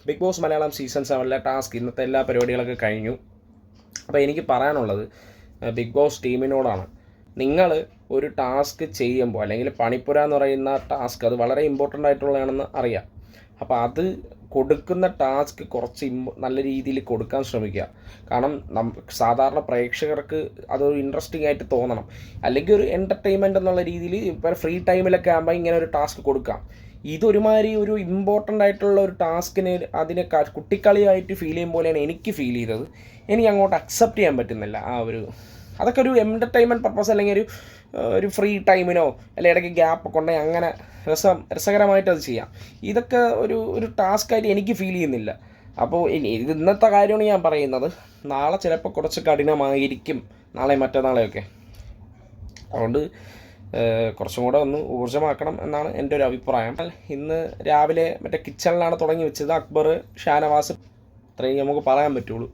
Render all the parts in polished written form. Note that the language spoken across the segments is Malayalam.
Big Boss Malayalam season 7 task ഇന്നത്തെ എല്ലാ പരിപാടികളൊക്കെ കഴിഞ്ഞു. അപ്പോൾ എനിക്ക് പറയാനുള്ളത് ബിഗ് ബോസ് ടീമിനോടാണ്. നിങ്ങൾ ഒരു ടാസ്ക് ചെയ്യുമ്പോൾ, അല്ലെങ്കിൽ പണിപ്പുര എന്ന് പറയുന്ന ടാസ്ക് അത് വളരെ ഇമ്പോർട്ടൻ്റ് ആയിട്ടുള്ളതാണെന്ന് അറിയാം. അപ്പോൾ അത് കൊടുക്കുന്ന ടാസ്ക് കുറച്ച് നല്ല രീതിയിൽ കൊടുക്കാൻ ശ്രമിക്കുക. കാരണം സാധാരണ പ്രേക്ഷകർക്ക് അതൊരു ഇൻട്രസ്റ്റിംഗ് ആയിട്ട് തോന്നണം. അല്ലെങ്കിൽ ഒരു എൻ്റർടൈൻമെൻറ്റ് എന്നുള്ള രീതിയിൽ ഇപ്പോൾ ഫ്രീ ടൈമിലൊക്കെ ആകുമ്പോൾ ഇങ്ങനെ ഒരു ടാസ്ക് കൊടുക്കാം. ഇതൊരുമാതിരി ഒരു ഇമ്പോർട്ടൻ്റ് ആയിട്ടുള്ള ഒരു ടാസ്കിന് അതിനെ കുട്ടിക്കളിയായിട്ട് ഫീൽ ചെയ്യും പോലെയാണ് എനിക്ക് ഫീൽ ചെയ്തത്. എനിക്ക് അങ്ങോട്ട് അക്സെപ്റ്റ് ചെയ്യാൻ പറ്റുന്നില്ല. അതൊക്കെ ഒരു എൻ്റർടൈൻമെൻറ്റ് പർപ്പസ്, അല്ലെങ്കിൽ ഒരു ഫ്രീ ടൈമിനോ അല്ലെങ്കിൽ ഇടയ്ക്ക് ഗ്യാപ്പൊക്കെ ഉണ്ടെങ്കിൽ അങ്ങനെ രസകരമായിട്ട് അത് ചെയ്യാം. ഇതൊക്കെ ഒരു ടാസ്ക്കായിട്ട് എനിക്ക് ഫീൽ ചെയ്യുന്നില്ല. അപ്പോൾ ഇന്നത്തെ കാര്യമാണ് ഞാൻ പറയുന്നത്. നാളെ ചിലപ്പോൾ കുറച്ച് കഠിനമായിരിക്കും, നാളെ മറ്റന്നാളെയൊക്കെ. അതുകൊണ്ട് കുറച്ചും കൂടെ ഒന്ന് ഊർജ്ജമാക്കണം എന്നാണ് എൻ്റെ ഒരു അഭിപ്രായം. ഇന്ന് രാവിലെ മറ്റേ കിച്ചണിലാണ് തുടങ്ങി വെച്ചത്. അക്ബർ, ഷാനവാസ്, അത്രയും നമുക്ക് പറയാൻ പറ്റുള്ളൂ.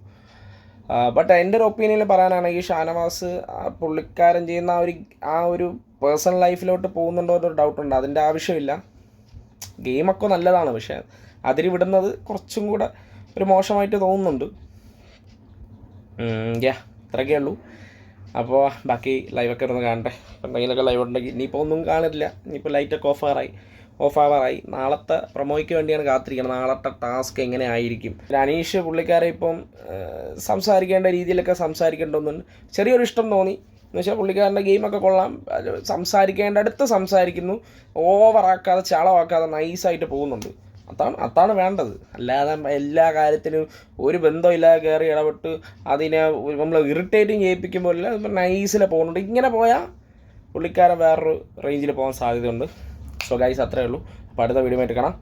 ബട്ട് എൻ്റെ ഒരു ഒപ്പീനിയനിൽ പറയാനാണെങ്കിൽ ഷാനവാസ് പുള്ളിക്കാരൻ ചെയ്യുന്ന ആ ഒരു പേഴ്സണൽ ലൈഫിലോട്ട് പോകുന്നുണ്ടോ എന്നൊരു ഡൗട്ടുണ്ട്. അതിൻ്റെ ആവശ്യമില്ല. ഗെയിമൊക്കെ നല്ലതാണ്, പക്ഷേ അതിൽ വിടുന്നത് കുറച്ചും കൂടെ ഒരു മോശമായിട്ട് തോന്നുന്നുണ്ട്. ഇത്രയൊക്കെ ഉള്ളൂ. അപ്പോൾ ബാക്കി ലൈവൊക്കെ ഇരുന്ന് കാണട്ടെ. എന്തെങ്കിലുമൊക്കെ ലൈവ് ഉണ്ടെങ്കിൽ ഇനിയിപ്പോൾ ഒന്നും കാണില്ല. ഇനിയിപ്പോൾ ലൈറ്റൊക്കെ ഓഫ് ആവാറായി. നാളത്തെ പ്രൊമോയ്ക്ക് വേണ്ടിയാണ് കാത്തിരിക്കണം. നാളത്തെ ടാസ്ക് എങ്ങനെ ആയിരിക്കും. അനീഷ് പുള്ളിക്കാരെ ഇപ്പം സംസാരിക്കേണ്ട രീതിയിലൊക്കെ സംസാരിക്കേണ്ടതുണ്ട്. ചെറിയൊരു ഇഷ്ടം തോന്നി. എന്ന് വെച്ചാൽ പുള്ളിക്കാരൻ്റെ ഗെയിമൊക്കെ കൊള്ളാം, സംസാരിക്കേണ്ടടുത്ത് സംസാരിക്കുന്നു, ഓവറാക്കാതെ ചളവാക്കാതെ നൈസായിട്ട് പോകുന്നുണ്ട്. അതാണ് വേണ്ടത്. അല്ലാതെ എല്ലാ കാര്യത്തിനും ഒരു ബന്ധമില്ലാതെ കയറി ഇടപെട്ട് അതിനെ നമ്മൾ ഇറിറ്റേറ്റിങ് ചെയ്യിപ്പിക്കുമ്പോൾ നൈസിൽ പോകുന്നുണ്ട്. ഇങ്ങനെ പോയാൽ പുള്ളിക്കാരൻ വേറൊരു റേഞ്ചിൽ പോകാൻ സാധ്യതയുണ്ട്. സോ ഗൈസ്, അത്രയേ ഉള്ളൂ. അപ്പോൾ അടുത്ത വീഡിയോ ആയിട്ട് കാണാം.